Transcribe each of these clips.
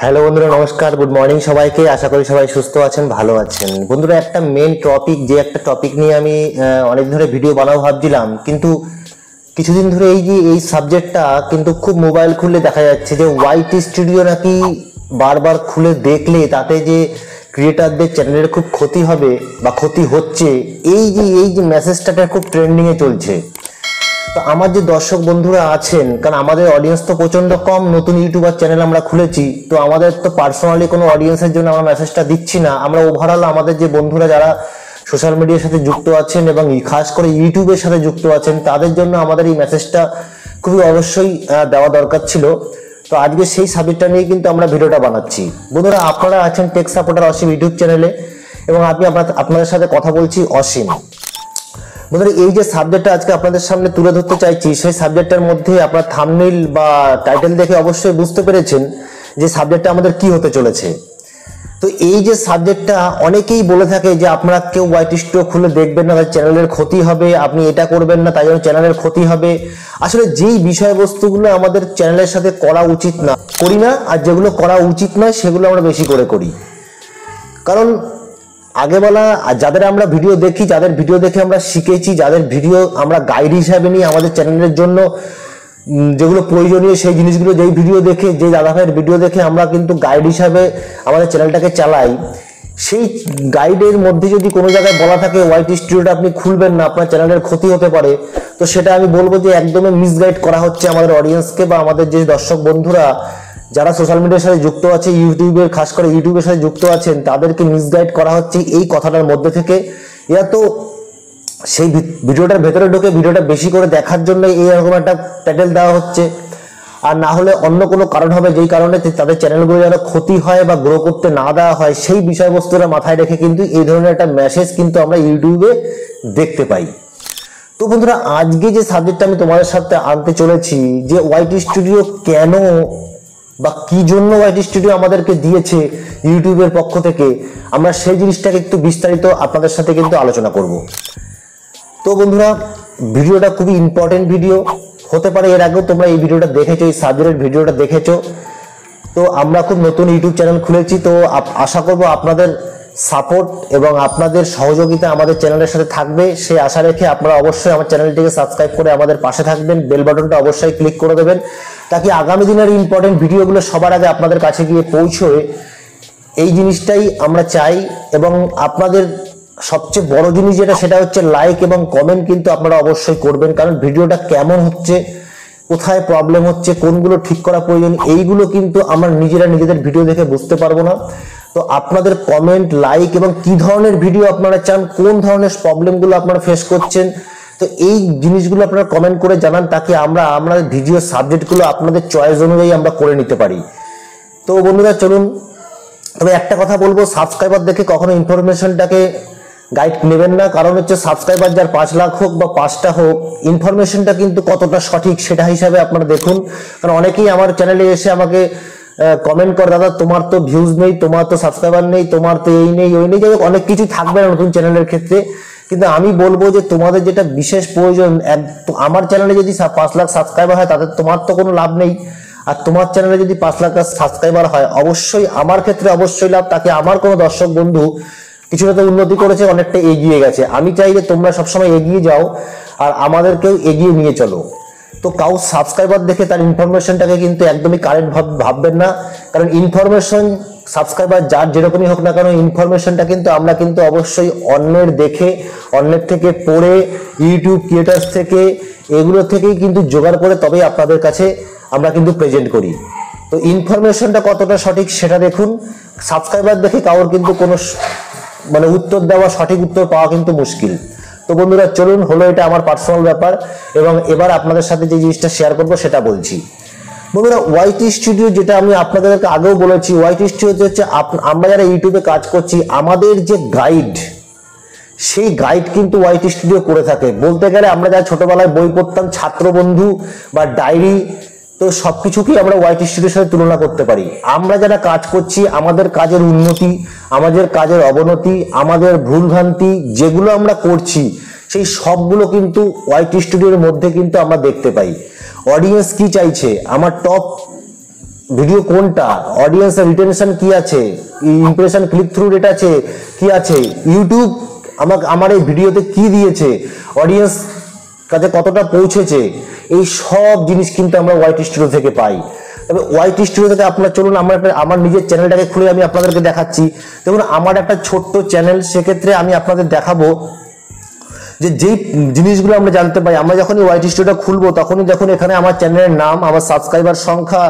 Hello বন্ধুরা, নমস্কার, good morning সবাইকে। আশা করি সবাই সুস্থ আছেন, ভালো আছেন। বন্ধুরা, একটা মেন টপিক, যে একটা টপিক নিয়ে আমি অনেক ধরে ভিডিও বানাবো ভাবছিলাম, কিন্তু কিছুদিন ধরে এই সাবজেক্টটা কিন্তু খুব মোবাইল খুললে দেখা যাচ্ছে যে ওয়াইটি স্টুডিও নাকি বারবার খুলে দেখলে তাতে যে ক্রিয়েটারদের চ্যানেলের খুব ক্ষতি হবে বা ক্ষতি হচ্ছে, এই যে মেসেজটা খুব ট্রেন্ডিংয়ে চলছে। তো আমার যে দর্শক বন্ধুরা আছেন, কারণ আমাদের অডিয়েন্স তো প্রচন্ড কম, নতুন ইউটিউবার চ্যানেল আমরা খুলেছি, তো আমাদের তো পার্সোনালি কোনো অডিয়েন্সের জন্য আমরা মেসেজটা দিচ্ছি না। আমরা ওভারঅল আমাদের যে বন্ধুরা যারা সোশ্যাল মিডিয়ার সাথে যুক্ত আছেন এবং খাস করে ইউটিউবের সাথে যুক্ত আছেন, তাদের জন্য আমাদের এই মেসেজটা খুবই অবশ্যই দেওয়া দরকার ছিল। তো আজকে সেই সাবজেক্টটা নিয়ে কিন্তু আমরা ভিডিওটা বানাচ্ছি। বন্ধুরা, আপনারা আছেন টেক সাপোর্টার অসীম ইউটিউব চ্যানেলে, এবং আমি আপনাদের সাথে কথা বলছি অসীম। বন্ধুরা, এই যে সাবজেক্টটা আজকে আপনাদের সামনে তুলে ধরতে চাইছি, সেই সাবজেক্টের মধ্যে আপনার থাম্বনেইল বা টাইটেল দেখে অবশ্যই বুঝতে পেরেছেন যে সাবজেক্টটা আমাদের কি হতে চলেছে। তো এই যে সাবজেক্টটা অনেকেই বলে থাকে যে আপনারা কেউ ওয়াইটি স্টুডিও খুলে দেখবেন না, তাই চ্যানেলের ক্ষতি হবে, আপনি এটা করবেন না তাই জন্য চ্যানেলের ক্ষতি হবে। আসলে যেই বিষয়বস্তুগুলো আমাদের চ্যানেলের সাথে করা উচিত না করি না, আর যেগুলো করা উচিত নয় সেগুলো আমরা বেশি করে করি। কারণ আগে বলা, যাদের আমরা ভিডিও দেখি, যাদের ভিডিও দেখে আমরা শিখেছি, যাদের ভিডিও আমরা গাইড হিসাবে নিই আমাদের চ্যানেলের জন্য, যেগুলো প্রয়োজনীয় সেই জিনিসগুলো, যেই ভিডিও দেখে, যে দাদা ভাইয়ের ভিডিও দেখে আমরা কিন্তু গাইড হিসাবে আমাদের চ্যানেলটাকে চালাই, সেই গাইডের মধ্যে যদি কোনো জায়গায় বলা থাকে ওয়াইটি স্টুডিওটা আপনি খুলবেন না, আপনার চ্যানেলের ক্ষতি হতে পারে, তো সেটা আমি বলবো যে একদমই মিসগাইড করা হচ্ছে আমাদের অডিয়েন্সকে বা আমাদের যে দর্শক বন্ধুরা যারা সোশ্যাল মিডিয়ার সাথে যুক্ত আছে, ইউটিউবের খাস করে ইউটিউবের সাথে যুক্ত আছেন, তাদেরকে মিসগাইড করা হচ্ছে এই কথাটার মধ্যে থেকে। এরা তো সেই ভিডিওটার ভেতরে ঢুকে ভিডিওটা বেশি করে দেখার জন্য এইরকম একটা টাইটেল দেওয়া হচ্ছে, আর না হলে অন্য কোনো কারণ হবে যেই কারণে তাদের চ্যানেলগুলো যেন ক্ষতি হয় বা গ্রো করতে না দেওয়া হয়, সেই বিষয়বস্তুটা মাথায় রেখে কিন্তু এই ধরনের একটা মেসেজ কিন্তু আমরা ইউটিউবে দেখতে পাই। তো বন্ধুরা, আজকে যে সাবজেক্টটা আমি তোমাদের সাথে আনতে চলেছি, যে ওয়াইটি স্টুডিও কেন বা কি জন্য ওয়াইটি স্টুডিও আমাদেরকে দিয়েছে ইউটিউবের পক্ষ থেকে, আমরা সেই জিনিসটাকে একটু বিস্তারিত আপনাদের সাথে কিন্তু আলোচনা করব। তো বন্ধুরা, ভিডিওটা খুবই ইম্পর্টেন্ট ভিডিও হতে পারে। এর আগেও তোমরা এই ভিডিওটা দেখেছো, এই সাবজেক্টের ভিডিওটা দেখেছো। তো আমরা খুব নতুন ইউটিউব চ্যানেল খুলেছি, তো আশা করব আপনাদের সাপোর্ট এবং আপনাদের সহযোগিতা আমাদের চ্যানেলের সাথে থাকবে, সেই আশা রেখে আপনারা অবশ্যই আমার চ্যানেলটিকে সাবস্ক্রাইব করে আমাদের পাশে থাকবেন, বেল বাটনটা অবশ্যই ক্লিক করে দেবেন, তাকে আগামী দিনের ইম্পর্টেন্ট ভিডিওগুলো সবার আগে আপনাদের কাছে গিয়ে পৌঁছয়। এই জিনিসটাই আমরা চাই। এবং আপনাদের সবচেয়ে বড় জিনিস যেটা, সেটা হচ্ছে লাইক এবং কমেন্ট কিন্তু আপনারা অবশ্যই করবেন, কারণ ভিডিওটা কেমন হচ্ছে, কোথায় প্রবলেম হচ্ছে, কোনগুলো ঠিক করা প্রয়োজন, এইগুলো কিন্তু আমরা নিজেদের ভিডিও দেখে বুঝতে পারবো না। তো আপনাদের কমেন্ট, লাইক এবং কি ধরনের ভিডিও আপনারা চান, কোন ধরনের প্রবলেমগুলো আপনারা ফেস করছেন, তো এই জিনিসগুলো আপনারা কমেন্ট করে জানান, তাকে আমরা ভিডিও সাবজেক্টগুলো আপনাদের চয়েস অনুযায়ী আমরা করে নিতে পারি। তো বন্ধুরা, চলুন। তবে একটা কথা বলবো, সাবস্ক্রাইবার দেখে কখনো ইনফরমেশনটাকে গাইড নেবেন না, কারণ হচ্ছে সাবস্ক্রাইবার যার 5 লাখ হোক বা 5টা হোক, ইনফরমেশনটা কিন্তু কতটা সঠিক সেটা হিসাবে আপনারা দেখুন। কারণ অনেকেই আমার চ্যানেলে এসে আমাকে কমেন্ট করে, দাদা তোমার তো ভিউজ নেই, তোমার তো সাবস্ক্রাইবার নেই, তোমার তো এই নেই ওই নেই, যাই হোক অনেক কিছু থাকবে না নতুন চ্যানেলের ক্ষেত্রে। কিন্তু আমি বলবো যে তোমাদের যেটা বিশেষ প্রয়োজন, আমার চ্যানেলে যদি 5 লাখ সাবস্ক্রাইবার হয়, তাতে তোমার তো কোনো লাভ নেই। আর তোমার চ্যানেলে যদি 5 লাখ সাবস্ক্রাইবার হয়, অবশ্যই আমার ক্ষেত্রে অবশ্যই লাভ, তাকে আমার কোনো দর্শক বন্ধু কিছুটা তো উন্নতি করেছে, অনেকটা এগিয়ে গেছে। আমি চাই যে তোমরা সবসময় এগিয়ে যাও আর আমাদেরকেও এগিয়ে নিয়ে চলো। তো কাউ সাবস্ক্রাইবার দেখে তার ইনফরমেশনটাকে কিন্তু একদমই কারেক্ট ভাববেন না, কারণ ইনফরমেশন সাবস্ক্রাইবার যার যেরকমই হোক না কেন, ইনফরমেশনটা কিন্তু আমরা কিন্তু অবশ্যই অন্যের দেখে, অন্যের থেকে পড়ে, ইউটিউব ক্রিয়েটার্স থেকে, এগুলো থেকেই কিন্তু জোগাড় করে তবেই আপনাদের কাছে আমরা কিন্তু প্রেজেন্ট করি। তো ইনফরমেশনটা কতটা সঠিক সেটা দেখুন। সাবস্ক্রাইবার দেখে কারোর কিন্তু কোনো উত্তর দেওয়া, সঠিক উত্তর পাওয়া কিন্তু মুশকিল। তো বন্ধুরা, চলুন, হলো এটা আমার পার্সোনাল ব্যাপার, এবং এবার আপনাদের সাথে যে জিনিসটা শেয়ার করবো সেটা বলছি। বন্ধুরা, ওয়াইটি স্টুডিও, যেটা আমি আপনাদেরকে আগেও বলেছি, ওয়াইটি স্টুডিও হচ্ছে আমরা যারা ইউটিউবে কাজ করছি, আমাদের যে গাইড, সেই গাইড কিন্তু ওয়াইটি স্টুডিও করে থাকে। বলতে গেলে আমরা যারা ছোটবেলায় বই পড়তাম, ছাত্র বন্ধু বা ডায়েরি, তো সবকিছুকেই আমরা ওয়াইটি স্টুডিওর সাথে তুলনা করতে পারি। আমরা যারা কাজ করছি, আমাদের কাজের উন্নতি, আমাদের কাজের অবনতি, আমাদের ভুলভ্রান্তি যেগুলো আমরা করছি, সেই সবগুলো কিন্তু ওয়াইটি স্টুডিওর মধ্যে কিন্তু আমরা দেখতে পাই। অডিয়েন্স কি চাইছে, আমার টপ ভিডিও কোনটা, অডিয়েন্স রিটেনশন কি আছে, ইমপ্রেশন ক্লিক থ্রু রেট আছে কি আছে, ইউটিউব আমার এই ভিডিওতে কি দিয়েছে, অডিয়েন্স কাছে কতটা পৌঁছেছে, এই সব জিনিস কিন্তু আমরা ওয়াইটি স্টুডিও থেকে পাই। তবে ওয়াইটি স্টুডিও থেকে আপনার চলুন আমার নিজের চ্যানেলটাকে খুলে আমি আপনাদেরকে দেখাচ্ছি। দেখুন আমার একটা ছোট্ট চ্যানেল, সেক্ষেত্রে আমি আপনাদের দেখাবো যে যেই জিনিসগুলো আমরা জানতে পাই। আমরা যখনই ওয়াইটি স্টুডিওটা খুলবো তখনই দেখুন এখানে আমার চ্যানেলের নাম, আমার সাবস্ক্রাইবার সংখ্যা,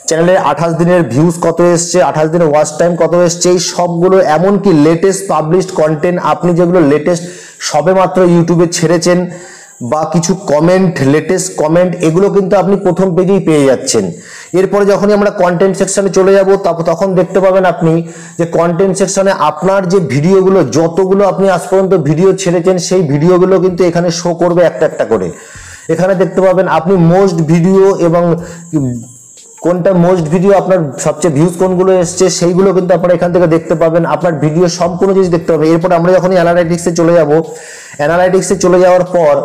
চ্যানেলের 28 দিনের ভিউজ কত এসছে, 28 দিনের ওয়াচ টাইম কত এসছে, এই সবগুলো, এমনকি লেটেস্ট পাবলিশড কন্টেন্ট, আপনি যেগুলো লেটেস্ট সবেমাত্র ইউটিউবে ছেড়েছেন বা কিছু কমেন্ট, লেটেস্ট কমেন্ট, এগুলো কিন্তু আপনি প্রথম পেজেই পেয়ে যাচ্ছেন। এরপরে যখনই আমরা কন্টেন্ট সেকশনে চলে যাব তখন দেখতে পাবেন আপনি যে কন্টেন্ট সেকশনে আপনার যে ভিডিওগুলো, যতগুলো আপনি আজ পর্যন্ত ভিডিও ছেড়েছেন সেই ভিডিওগুলো কিন্তু এখানে শো করবে একটা একটা করে। এখানে দেখতে পাবেন আপনি মোস্ট ভিডিও এবং কোনটা মোস্ট ভিডিও, আপনার সবচেয়ে ভিউজ কোনগুলো এসছে সেইগুলো কিন্তু আপনারা এখান থেকে দেখতে পাবেন। আপনার ভিডিও সম্পূর্ণ জিনিস দেখতে পাবেন। এরপর আমরা যখনই অ্যানালাইটিক্সে চলে যাব, অ্যানালাইটিক্সে চলে যাওয়ার পর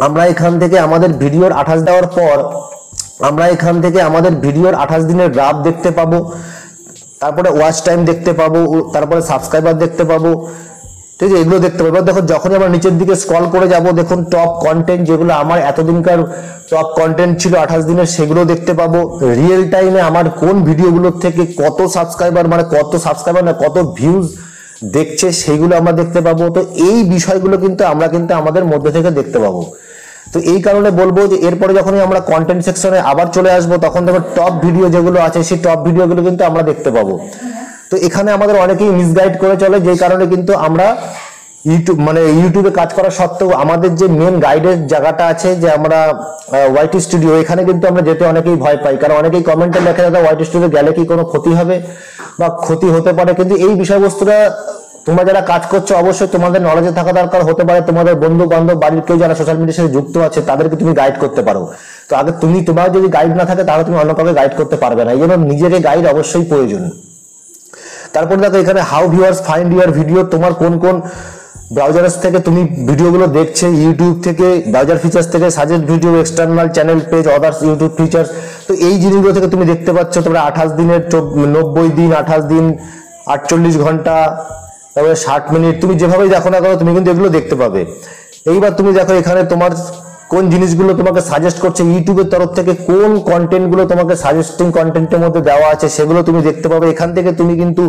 আমরা এখান থেকে আমাদের ভিডিওর 28 দেওয়ার পর আমরা এখান থেকে আমাদের ভিডিওর 28 দিনের গ্রাফ দেখতে পাবো, তারপরে ওয়াচ টাইম দেখতে পাবো, তারপরে সাবস্ক্রাইবার দেখতে পাবো, ঠিক আছে, এগুলো দেখতে পাবো। দেখো যখনই আমরা নিচের দিকে স্ক্রল করে যাব দেখুন টপ কন্টেন্ট, যেগুলো আমার এতদিনকার টপ কন্টেন্ট ছিল 28 দিনের, সেগুলো দেখতে পাবো। রিয়েল টাইমে আমার কোন ভিডিওগুলোর থেকে কত সাবস্ক্রাইবার, মানে কত সাবস্ক্রাইবার না কত ভিউজ দেখছে সেইগুলো আমরা দেখতে পাবো। তো এই বিষয়গুলো কিন্তু আমরা আমাদের মধ্যে থেকে দেখতে পাবো। তো এই কারণে বলবো যে এরপরে যখনই আমরা কন্টেন্ট সেকশনে আবার চলে আসবো তখন দেখো টপ ভিডিও যেগুলো আছে সেই টপ ভিডিওগুলো কিন্তু আমরা দেখতে পাবো। তো এখানে আমাদের অনেকেই মিসগাইড করে চলে, যেই কারণে কিন্তু আমরা ইউটিউবে কাজ করা সত্ত্বেও আমাদের যে মেন গাইডের জায়গাটা আছে যে আমরা ওয়াইটি স্টুডিও, এখানে কিন্তু আমরা যেতে অনেকেই ভয় পাই। কারণ অনেকেই কমেন্টে লেখে দাদা ওয়াইটি স্টুডিও গেলে কি কোনো ক্ষতি হবে বা ক্ষতি হতে পারে, কিন্তু এই বিষয়বস্তুটা তোমরা যারা কাজ করছো অবশ্যই তোমাদের নলেজে থাকা দরকার। হতে পারে তোমাদের বন্ধু বান্ধব, বাড়ির কেউ যারা সোশ্যাল মিডিয়ার সাথে যুক্ত আছে তাদেরকে তুমি গাইড করতে পারো। তো আগে তোমার যদি গাইড না থাকে তাহলে তুমি অন্য কাউকে গাইড করতে পারবে না, এই জন্য নিজেকে গাইড অবশ্যই প্রয়োজন। তারপর দেখো এখানে how viewers find your video, তোমার কোন কোন ব্রাউজার্স থেকে তুমি ভিডিওগুলো দেখছে, ইউটিউব থেকে, ব্রাউজার ফিচার্স থেকে, suggest video, external channel page, others YouTube features. তো এই জিনিসগুলো থেকে তুমি দেখতে পাচ্ছ তোমরা 28 দিনের, 90 দিন, 28 দিন, 48 ঘন্টা, তারপরে 60 মিনিট, তুমি যেভাবেই দেখো না কেন তুমি কিন্তু এগুলো দেখতে পাবে। এইবার তুমি দেখো এখানে তোমার কোন জিনিসগুলো তোমাকে সাজেস্ট করছে ইউটিউবের তরফ থেকে, কোন কন্টেন্ট গুলো তোমাকে সাজেস্টিং কন্টেন্টের মধ্যে দেওয়া আছে সেগুলো তুমি দেখতে পাবে। এখান থেকে তুমি কিন্তু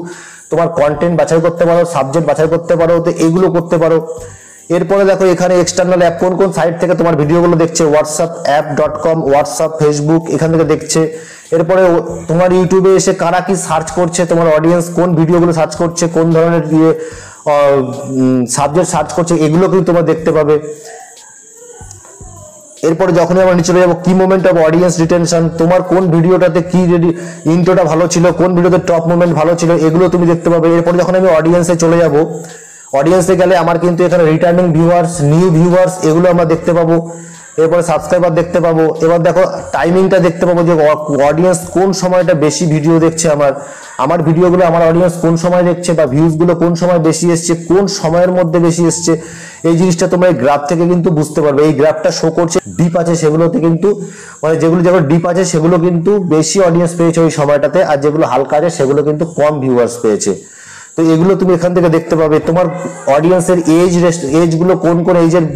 তোমার কন্টেন্ট বাছাই করতে পারো, সাবজেক্ট বাছাই করতে পারো, তো এগুলো করতে পারো। এরপরে দেখো এখানে এক্সটার্নাল অ্যাপ কোন কোন সাইট থেকে তোমার ভিডিওগুলো দেখছে, whatsapp.com, হোয়াটসঅ্যাপ, ফেসবুক, এখান থেকে দেখছে। এরপরে তোমার ইউটিউবে এসে কারা কি সার্চ করছে, তোমার অডিয়েন্স কোন ভিডিওগুলো সার্চ করছে, কোন ধরনের সাবজেক্ট সার্চ করছে, এগুলো কিন্তু তোমরা দেখতে পাবে। এরপরে যখনই আমরা নিচে যাবো কি মোমেন্ট অফ অডিয়েন্স রিটেনশন, তোমার কোন ভিডিওটাতে কি ইন্ট্রোটা ভালো ছিল, কোন ভিডিওতে টপ মোমেন্ট ভালো ছিল, এগুলো তুমি দেখতে পাবে। এরপরে যখন আমি অডিয়েন্সে চলে যাব, অডিয়েন্সে গেলে আমার কিন্তু এখানে রিটার্নিং ভিউয়ার্স, নিউ ভিউয়ার্স, এগুলো আমরা দেখতে পাবো। এরপরে সাবস্ক্রাইবার দেখতে পাবো। এবার দেখো টাইমিংটা দেখতে পাবো যে অডিয়েন্স কোন সময়টা বেশি ভিডিও দেখছে, আমার ভিডিওগুলো আমার অডিয়েন্স কোন সময় দেখছে, বা ভিউজগুলো কোন সময় বেশি এসছে, কোন সময়ের মধ্যে বেশি এসছে, এই জিনিসটা তোমরা এই গ্রাফ থেকে কিন্তু বুঝতে পারবে। এই গ্রাফটা শো করছে ডিপ আছে সেগুলোতে কিন্তু, মানে যেগুলো ডিপ আছে সেগুলো কিন্তু বেশি অডিয়েন্স পেয়েছে ওই সময়টাতে, আর যেগুলো হালকা আছে সেগুলো কিন্তু কম ভিউয়ার্স পেয়েছে। তো এগুলো তুমি এখান থেকে দেখতে পাবে। তোমার অডিয়েন্সের এজগুলো কোন কোন এজের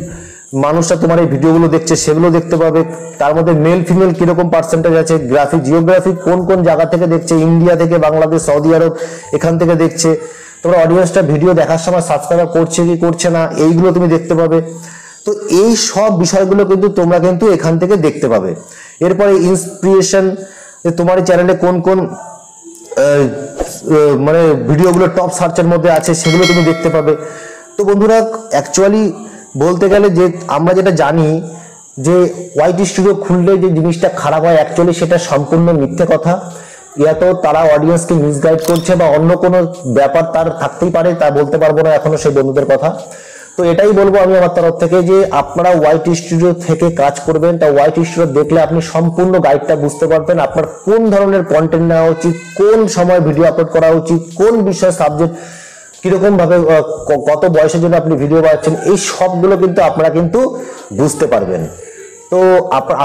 মানুষরা তোমার এই ভিডিওগুলো দেখছে সেগুলো দেখতে পাবে। তার মধ্যে মেল ফিমেল কিরকম পার্সেন্টেজ আছে, জিওগ্রাফি কোন কোন জায়গা থেকে দেখছে, ইন্ডিয়া থেকে, বাংলাদেশ, সৌদি আরব, এখান থেকে দেখছে। তোমরা অডিয়েন্সটা ভিডিও দেখার সময় সাবস্ক্রাইব করছে কি করছে না, এইগুলো তুমি দেখতে পাবে। তো এই সব বিষয়গুলো কিন্তু তোমরা কিন্তু এখান থেকে দেখতে পাবে। এরপরে ইন্সপিরেশন, তোমার চ্যানেলে কোন কোন মানে ভিডিওগুলো টপ সার্চের মধ্যে আছে সেগুলো তুমি দেখতে পাবে। তো বন্ধুরা অ্যাকচুয়ালি বলতে গেলে যে আমরা যেটা জানি যে ওয়াইটি স্টুডিও খুললে যে জিনিসটা খারাপ হয়, অ্যাকচুয়ালি সেটা সম্পূর্ণ মিথ্যে কথা। তো তারা অডিয়েন্সকে মিসগাইড করছে বা অন্য কোনো ব্যাপার তার থাকতেই পারে, তা বলতে পারবো না এখনো সেই বন্ধুদের কথা। তো এটাই বলবো আমি আমার তরফ থেকে যে আপনারা ওয়াইটি স্টুডিও থেকে কাজ করবেন। তা ওয়াইটি স্টুডিও দেখলে আপনি সম্পূর্ণ গাইডটা বুঝতে পারবেন, আপনার কোন ধরনের কন্টেন্ট নেওয়া উচিত, কোন সময় ভিডিও আপলোড করা উচিত, কোন বিষয় সাবজেক্ট কিরকম ভাবে, কত বয়সের জন্য আপনি ভিডিও বানাচ্ছেন, এই সবগুলো কিন্তু আপনারা কিন্তু বুঝতে পারবেন। তো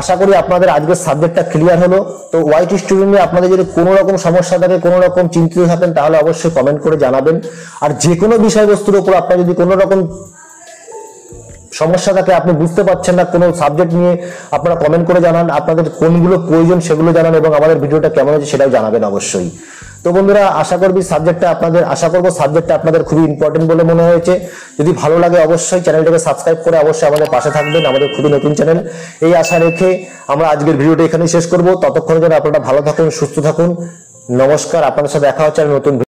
আশা করি আপনাদের আজকের সাবজেক্টটা ক্লিয়ার হলো। তো ওয়াইট স্টুডেন্টে আপনাদের যদি কোনো রকম সমস্যা থাকে, কোনো রকম চিন্তিত থাকেন, তাহলে অবশ্যই কমেন্ট করে জানাবেন। আর যে কোনো বিষয়বস্তুর উপর আপনার যদি কোনো রকম সমস্যা থাকে, আপনি বুঝতে পারছেন না কোনো সাবজেক্ট নিয়ে, আপনারা কমেন্ট করে জানান। আপনাদের কোনগুলো প্রয়োজন সেগুলো জানান, এবং আমাদের ভিডিওটা কেমন হয়েছে সেটাও জানাবেন অবশ্যই। তো বন্ধুরা, আশা করবো সাবজেক্টটা আপনাদের খুবই ইম্পর্টেন্ট বলে মনে হয়েছে। যদি ভালো লাগে অবশ্যই চ্যানেলটাকে সাবস্ক্রাইব করে অবশ্যই আমাদের পাশে থাকবেন, আমাদের খুবই নতুন চ্যানেল। এই আশা রেখে আমরা আজকের ভিডিওটা এখানেই শেষ করব। ততক্ষণে যেন আপনারা ভালো থাকুন, সুস্থ থাকুন। নমস্কার, আপনাদের সাথে দেখা হচ্ছে নতুন